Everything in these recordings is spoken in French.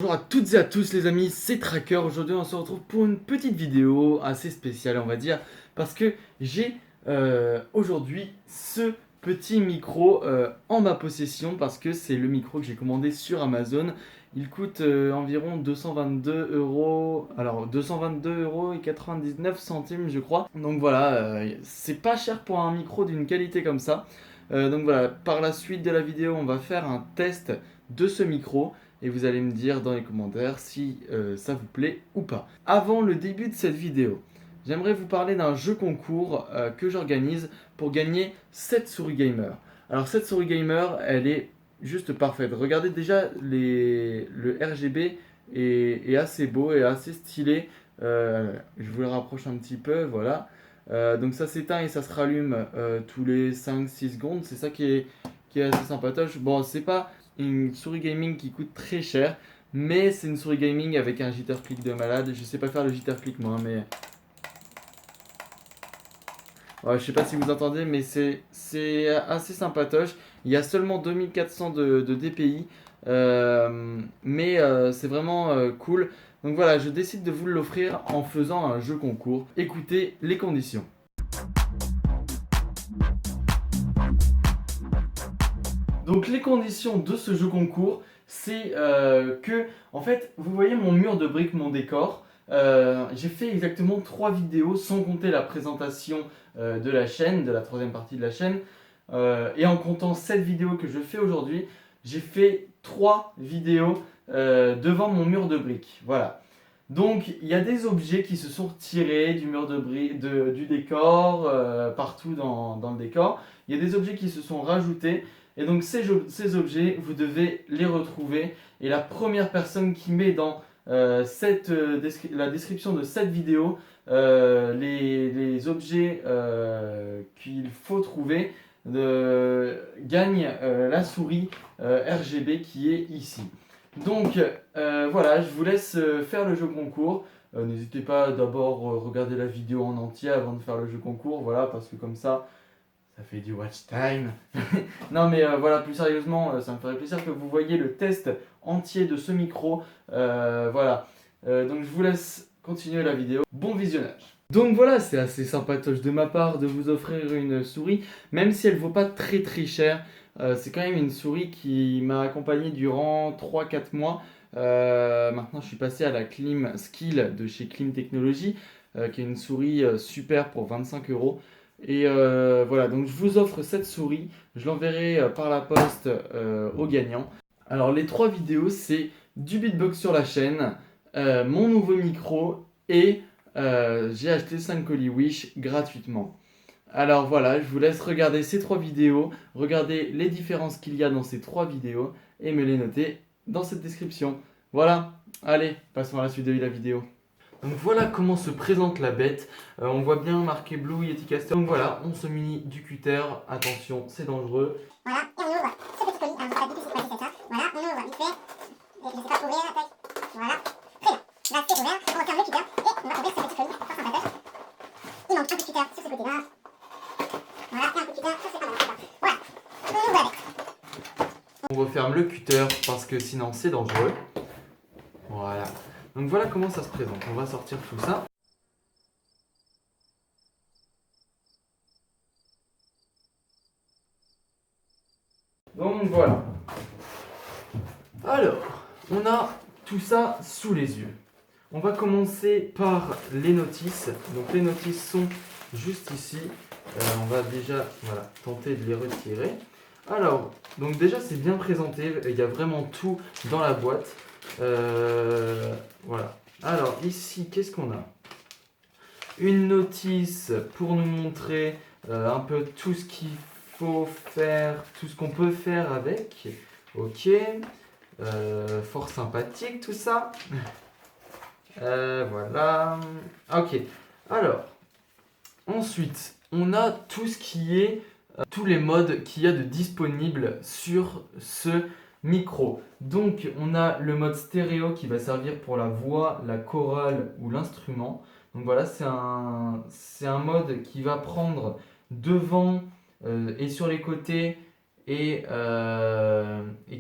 Bonjour à toutes et à tous les amis, c'est Tracker. Aujourd'hui on se retrouve pour une petite vidéo assez spéciale on va dire, parce que j'ai aujourd'hui ce petit micro en ma possession, parce que c'est le micro que j'ai commandé sur Amazon. Il coûte environ 222 euros, alors 222 euros et 99 centimes je crois. Donc voilà, c'est pas cher pour un micro d'une qualité comme ça. Donc voilà, par la suite de la vidéo on va faire un test de ce micro et vous allez me dire dans les commentaires si ça vous plaît ou pas. Avant le début de cette vidéo, j'aimerais vous parler d'un jeu concours que j'organise pour gagner cette souris gamer. Alors cette souris gamer, elle est juste parfaite. Regardez déjà, le RGB est assez beau et assez stylé. Je vous le rapproche un petit peu, voilà. Donc ça s'éteint et ça se rallume tous les 5-6 secondes. C'est ça qui est assez sympatoche. Bon, c'est pas une souris gaming qui coûte très cher, mais c'est une souris gaming avec un jitter click de malade. Je sais pas faire le jitter click moi, mais ouais, je sais pas si vous entendez, mais c'est assez sympatoche. Il y a seulement 2400 de DPI, mais c'est vraiment cool. Donc voilà, je décide de vous l'offrir en faisant un jeu concours. Écoutez les conditions. Donc les conditions de ce jeu concours, c'est que, en fait, vous voyez mon mur de briques, mon décor. J'ai fait exactement 3 vidéos sans compter la présentation de la chaîne, de la troisième partie de la chaîne. Et en comptant cette vidéo que je fais aujourd'hui, j'ai fait 3 vidéos devant mon mur de briques. Voilà. Donc il y a des objets qui se sont retirés du mur de briques, du décor, partout dans le décor. Il y a des objets qui se sont rajoutés. Et donc ces objets, vous devez les retrouver. Et la première personne qui met dans la description de cette vidéo les objets qu'il faut trouver gagne la souris RGB qui est ici. Donc voilà, je vous laisse faire le jeu concours. N'hésitez pas d'abord regarder la vidéo en entier avant de faire le jeu concours, voilà, parce que comme ça fait du watch time. Non mais voilà, plus sérieusement, ça me ferait plaisir que vous voyiez le test entier de ce micro. Voilà. Donc je vous laisse continuer la vidéo. Bon visionnage. Donc voilà, c'est assez sympatoche de ma part de vous offrir une souris, même si elle vaut pas très très cher. C'est quand même une souris qui m'a accompagné durant 3-4 mois. Maintenant, je suis passé à la Klim Skill de chez Klim Technologies, qui est une souris super pour 25 euros. Et voilà, donc je vous offre cette souris, je l'enverrai par la poste aux gagnants. Alors les 3 vidéos, c'est du beatbox sur la chaîne, mon nouveau micro et j'ai acheté 5 colis Wish gratuitement. Alors voilà, je vous laisse regarder ces 3 vidéos, regarder les différences qu'il y a dans ces 3 vidéos et me les noter dans cette description. Voilà, allez, passons à la suite de la vidéo. Donc voilà comment se présente la bête. On voit bien marqué Blue Yeti Caster. Donc voilà, on se munit du cutter. Attention, c'est dangereux. Voilà, et on ouvre ce petit colis. Alors, je sais pas du tout c'est quoi, c'est ça. Voilà, on ouvre vite fait. Je sais pas ouvrir, tac. Voilà. Très bien. Là, c'est ouvert. On referme le cutter et on va ouvrir ce petit colis. Fort sympathique. Il manque un coup de cutter sur ce côté-là. Voilà, et un coup de cutter sur ce côté-là. Voilà. On ouvre avec. On referme le cutter parce que sinon c'est dangereux. Voilà. Donc voilà comment ça se présente. On va sortir tout ça. Donc voilà. Alors, on a tout ça sous les yeux. On va commencer par les notices. Donc les notices sont juste ici. On va déjà tenter de les retirer. Alors, donc déjà c'est bien présenté. Il y a vraiment tout dans la boîte. Voilà. Alors ici, qu'est-ce qu'on a? Une notice pour nous montrer un peu tout ce qu'il faut faire, tout ce qu'on peut faire avec. Ok. Fort sympathique tout ça. Voilà. Ok. Alors, ensuite, on a tout ce qui est, tous les modes qu'il y a de disponibles sur ce micro. Donc, on a le mode stéréo qui va servir pour la voix, la chorale ou l'instrument. Donc voilà, c'est un mode qui va prendre devant et sur les côtés et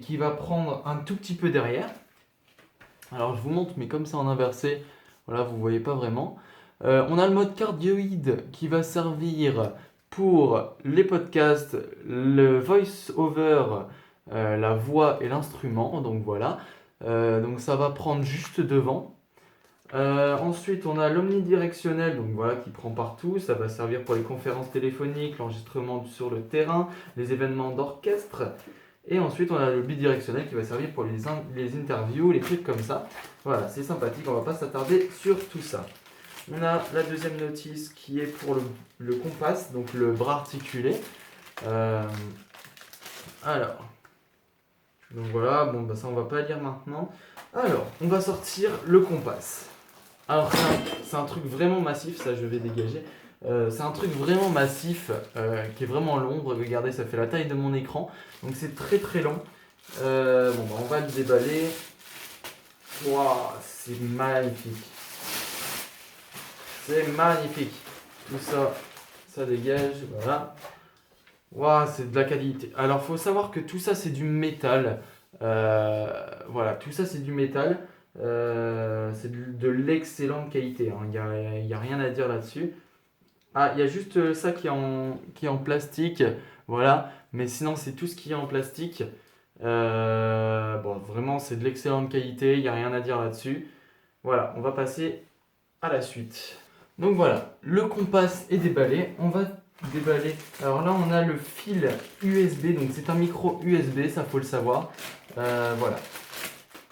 qui va prendre un tout petit peu derrière. Alors je vous montre, mais comme c'est en inversé, voilà, vous voyez pas vraiment. On a le mode cardioïde qui va servir pour les podcasts, le voice-over, la voix et l'instrument. Donc voilà. Donc ça va prendre juste devant. Ensuite, on a l'omnidirectionnel, donc voilà, qui prend partout. Ça va servir pour les conférences téléphoniques, l'enregistrement sur le terrain, les événements d'orchestre. Et ensuite, on a le bidirectionnel qui va servir pour les interviews, les trucs comme ça. Voilà, c'est sympathique, on va pas s'attarder sur tout ça. On a la deuxième notice qui est pour le compas, donc le bras articulé. Euh, alors, donc voilà, bon, bah ça on va pas lire maintenant. Alors, on va sortir le compas. Alors, c'est un truc vraiment massif, ça je vais dégager. C'est un truc vraiment massif qui est vraiment long. Regardez, ça fait la taille de mon écran. Donc c'est très très long. Bon, bah, on va le déballer. Waouh, c'est magnifique. C'est magnifique. Tout ça, ça dégage. Voilà. Waouh, c'est de la qualité. Alors, faut savoir que tout ça, c'est du métal. Voilà, tout ça, c'est du métal. C'est de l'excellente qualité, hein. Il y a rien à dire là-dessus. Ah, il y a juste ça qui est en plastique. Voilà. Mais sinon, c'est tout ce qui est en plastique. Bon, vraiment, c'est de l'excellente qualité. Il n'y a rien à dire là-dessus. Voilà, on va passer à la suite. Donc voilà, le compas est déballé. On va déballer. Alors là, on a le fil USB. Donc c'est un micro USB, ça faut le savoir. Voilà,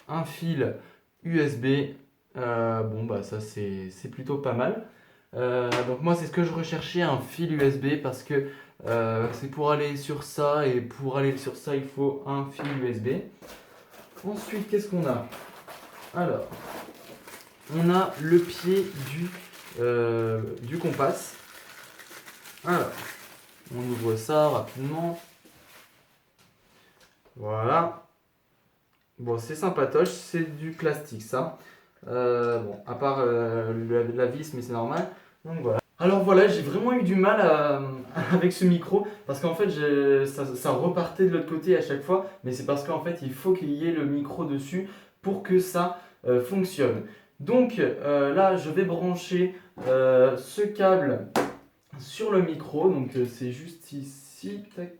un fil USB. Bon, bah ça c'est plutôt pas mal. Donc moi, c'est ce que je recherchais, un fil USB, parce que c'est pour aller sur ça. Et pour aller sur ça, il faut un fil USB. Ensuite, qu'est-ce qu'on a? Alors, on a le pied du compas. Alors, on ouvre ça rapidement. Voilà. Bon, c'est sympatoche, c'est du plastique ça. Bon, à part la vis, mais c'est normal. Donc voilà. Alors voilà, j'ai vraiment eu du mal avec ce micro parce qu'en fait ça repartait de l'autre côté à chaque fois, mais c'est parce qu'en fait il faut qu'il y ait le micro dessus pour que ça fonctionne. Donc là je vais brancher ce câble sur le micro, donc c'est juste ici, tac.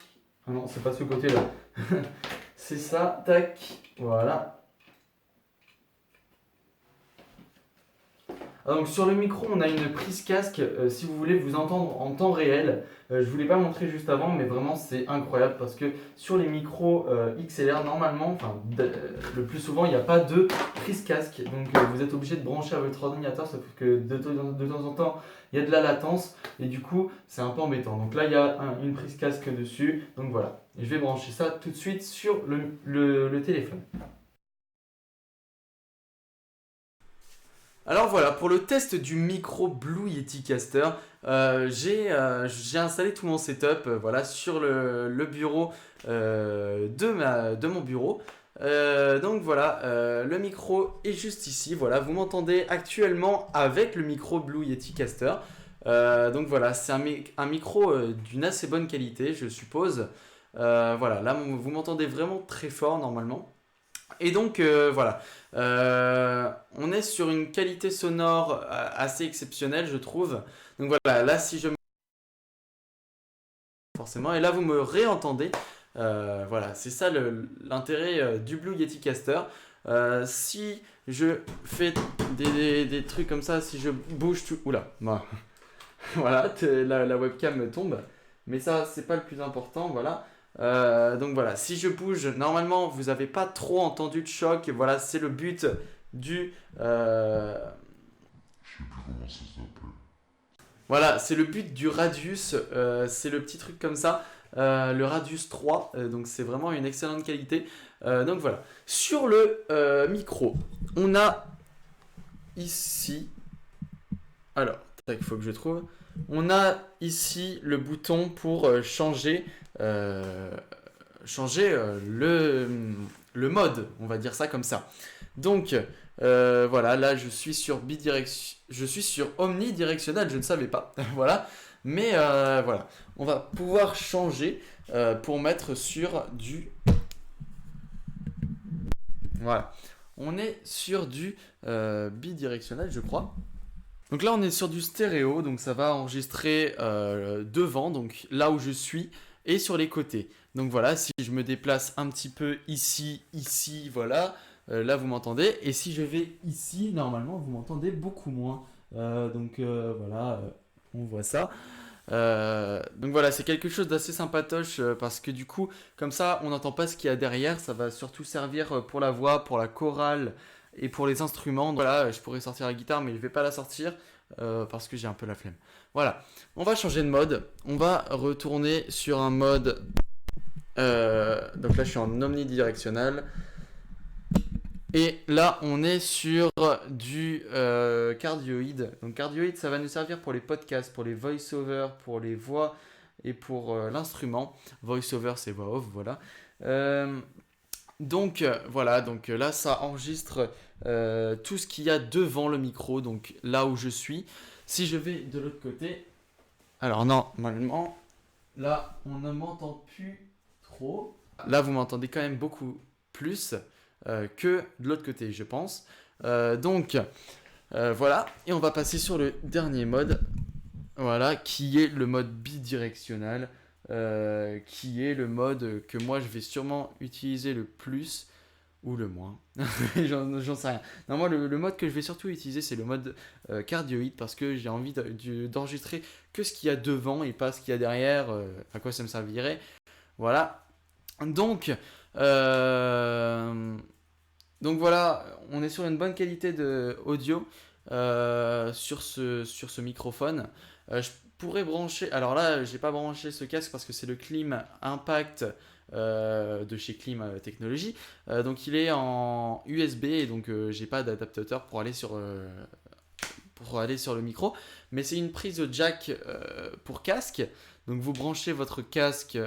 Ah non, c'est pas ce côté-là. C'est ça, tac, voilà. Ah, donc sur le micro, on a une prise casque si vous voulez vous entendre en temps réel. Je ne vous l'ai pas montré juste avant, mais vraiment c'est incroyable parce que sur les micros XLR, normalement, le plus souvent, il n'y a pas de prise casque. Donc vous êtes obligé de brancher à votre ordinateur, sauf que de temps en temps, il y a de la latence et du coup, c'est un peu embêtant. Donc là, il y a une prise casque dessus. Donc voilà, je vais brancher ça tout de suite sur le téléphone. Alors voilà, pour le test du micro Blue Yeti Caster, j'ai installé tout mon setup voilà, sur le bureau de mon bureau. Donc voilà, le micro est juste ici. Voilà, vous m'entendez actuellement avec le micro Blue Yeti Caster. Donc voilà, c'est un micro d'une assez bonne qualité, je suppose. Voilà, là vous m'entendez vraiment très fort normalement. Et donc voilà, on est sur une qualité sonore assez exceptionnelle, je trouve. Donc voilà, là si je me... forcément, et là vous me réentendez. Voilà, c'est ça l'intérêt du Blue Yeti Caster. Si je fais des trucs comme ça, si je bouge tout... Oula, bah, voilà, la webcam tombe. Mais ça, c'est pas le plus important, voilà. Donc voilà, si je bouge, normalement vous n'avez pas trop entendu de choc. Voilà, c'est le but du. Voilà, c'est le but du Radius. C'est le petit truc comme ça. Le Radius 3. Donc c'est vraiment une excellente qualité. Donc voilà. Sur le micro, on a ici. Alors, il faut que je trouve. On a ici le bouton pour changer le mode, on va dire ça comme ça. Donc voilà, là je suis sur omnidirectionnel, je ne savais pas, voilà. Mais voilà, on va pouvoir changer pour mettre sur du... Voilà. on est sur du bidirectionnel, je crois. Donc là, on est sur du stéréo, donc ça va enregistrer devant, donc là où je suis, et sur les côtés. Donc voilà, si je me déplace un petit peu ici, voilà, là vous m'entendez. Et si je vais ici, normalement, vous m'entendez beaucoup moins. Voilà, on voit ça. Donc voilà, c'est quelque chose d'assez sympatoche parce que du coup, comme ça, on n'entend pas ce qu'il y a derrière. Ça va surtout servir pour la voix, pour la chorale et pour les instruments. Donc voilà, je pourrais sortir la guitare, mais je vais pas la sortir parce que j'ai un peu la flemme. Voilà, on va changer de mode. On va retourner sur un mode. Donc là, je suis en omnidirectionnel. Et là, on est sur du cardioïde. Donc cardioïde, ça va nous servir pour les podcasts, pour les voice-over, pour les voix et pour l'instrument. Voice-over, c'est voix off, voilà. Voilà, donc là, ça enregistre tout ce qu'il y a devant le micro, donc là où je suis. Si je vais de l'autre côté, alors normalement, là, on ne m'entend plus trop. Là, vous m'entendez quand même beaucoup plus que de l'autre côté, je pense. Voilà, et on va passer sur le dernier mode, voilà, qui est le mode bidirectionnel, qui est le mode que moi je vais sûrement utiliser le plus ou le moins. J'en sais rien. Non, moi, le mode que je vais surtout utiliser, c'est le mode cardioïde parce que j'ai envie d'enregistrer que ce qu'il y a devant et pas ce qu'il y a derrière, à quoi ça me servirait. Voilà. Donc, voilà, on est sur une bonne qualité de audio sur ce microphone. Je pourrais brancher. Alors là, j'ai pas branché ce casque parce que c'est le Klim Impact de chez Klim Technologies. Donc il est en USB et donc j'ai pas d'adaptateur pour aller sur le micro, mais c'est une prise jack pour casque. Donc vous branchez votre casque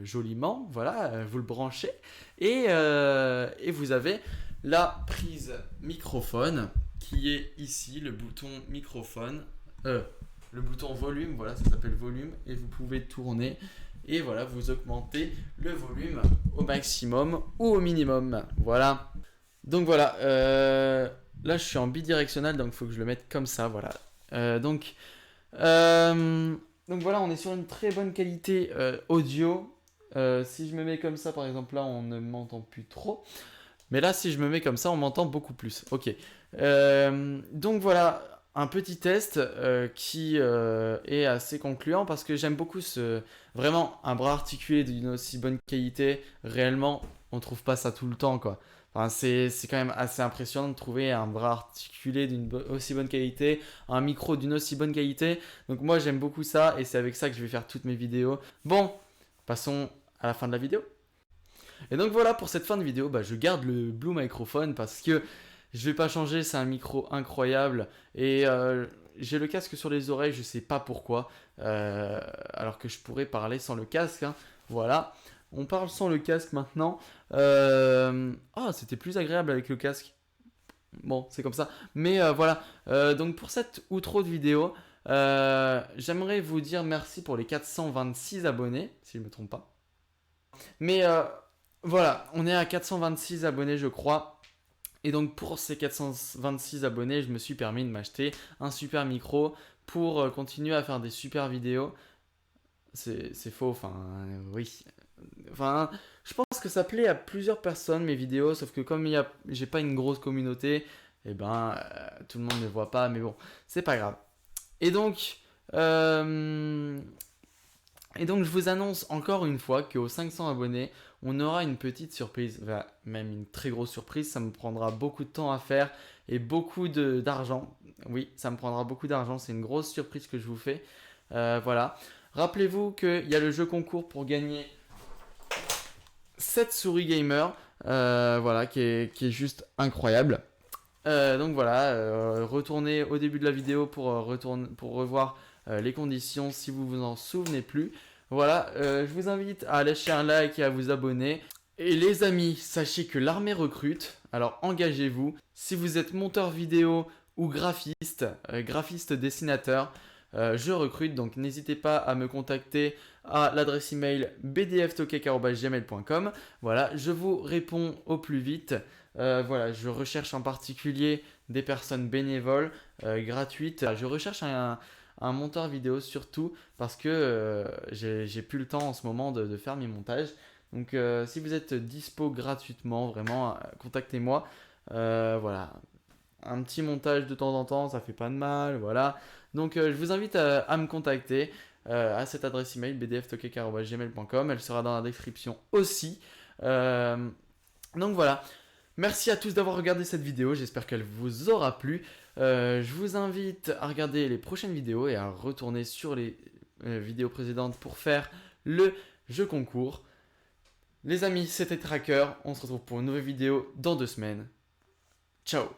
joliment, voilà, vous le branchez et vous avez la prise microphone qui est ici, le bouton microphone, le bouton volume, voilà, ça s'appelle volume et vous pouvez tourner et voilà, vous augmentez le volume au maximum ou au minimum, voilà. Donc voilà, là je suis en bidirectionnel donc il faut que je le mette comme ça, voilà. Donc voilà, on est sur une très bonne qualité audio. Si je me mets comme ça, par exemple, là, on ne m'entend plus trop. Mais là, si je me mets comme ça, on m'entend beaucoup plus. Ok. Donc voilà, un petit test qui est assez concluant parce que j'aime beaucoup vraiment un bras articulé d'une aussi bonne qualité. Réellement, on trouve pas ça tout le temps, quoi. Enfin, c'est quand même assez impressionnant de trouver un bras articulé d'une aussi bonne qualité, un micro d'une aussi bonne qualité. Donc moi j'aime beaucoup ça et c'est avec ça que je vais faire toutes mes vidéos. Bon, passons à la fin de la vidéo. Et donc voilà, pour cette fin de vidéo, je garde le Blue Microphone parce que je vais pas changer, c'est un micro incroyable et j'ai le casque sur les oreilles, je sais pas pourquoi, alors que je pourrais parler sans le casque, hein. Voilà. On parle sans le casque maintenant. C'était plus agréable avec le casque. Bon, c'est comme ça. Mais voilà. Donc pour cette outro de vidéo, j'aimerais vous dire merci pour les 426 abonnés, si je ne me trompe pas. Mais voilà, on est à 426 abonnés, je crois. Et donc pour ces 426 abonnés, je me suis permis de m'acheter un super micro pour continuer à faire des super vidéos. C'est faux, enfin, oui. Enfin, je pense que ça plaît à plusieurs personnes mes vidéos, sauf que comme j'ai pas une grosse communauté, tout le monde ne voit pas, mais bon, c'est pas grave. Et donc, je vous annonce encore une fois qu'aux 500 abonnés, on aura une petite surprise, même une très grosse surprise. Ça me prendra beaucoup de temps à faire et beaucoup d'argent. Oui, ça me prendra beaucoup d'argent. C'est une grosse surprise que je vous fais. Voilà. Rappelez-vous qu'il y a le jeu concours pour gagner cette souris gamer, voilà, qui est juste incroyable. Donc voilà, retournez au début de la vidéo pour revoir les conditions si vous vous en souvenez plus. Voilà, je vous invite à lâcher un like et à vous abonner. Et les amis, sachez que l'armée recrute, alors engagez-vous. Si vous êtes monteur vidéo ou graphiste, dessinateur, je recrute, donc n'hésitez pas à me contacter à l'adresse email bdftokek@gmail.com. Voilà, je vous réponds au plus vite. Voilà, je recherche en particulier des personnes bénévoles, gratuites. Je recherche un monteur vidéo surtout parce que j'ai plus le temps en ce moment de faire mes montages. Donc si vous êtes dispo gratuitement, vraiment, contactez-moi. Voilà, un petit montage de temps en temps, ça fait pas de mal, voilà. Donc je vous invite à me contacter à cette adresse email bdftokek@gmail.com. Elle sera dans la description aussi. Donc voilà. Merci à tous d'avoir regardé cette vidéo, j'espère qu'elle vous aura plu. Je vous invite à regarder les prochaines vidéos et à retourner sur les vidéos précédentes pour faire le jeu concours. Les amis, c'était Tracker, on se retrouve pour une nouvelle vidéo dans 2 semaines. Ciao!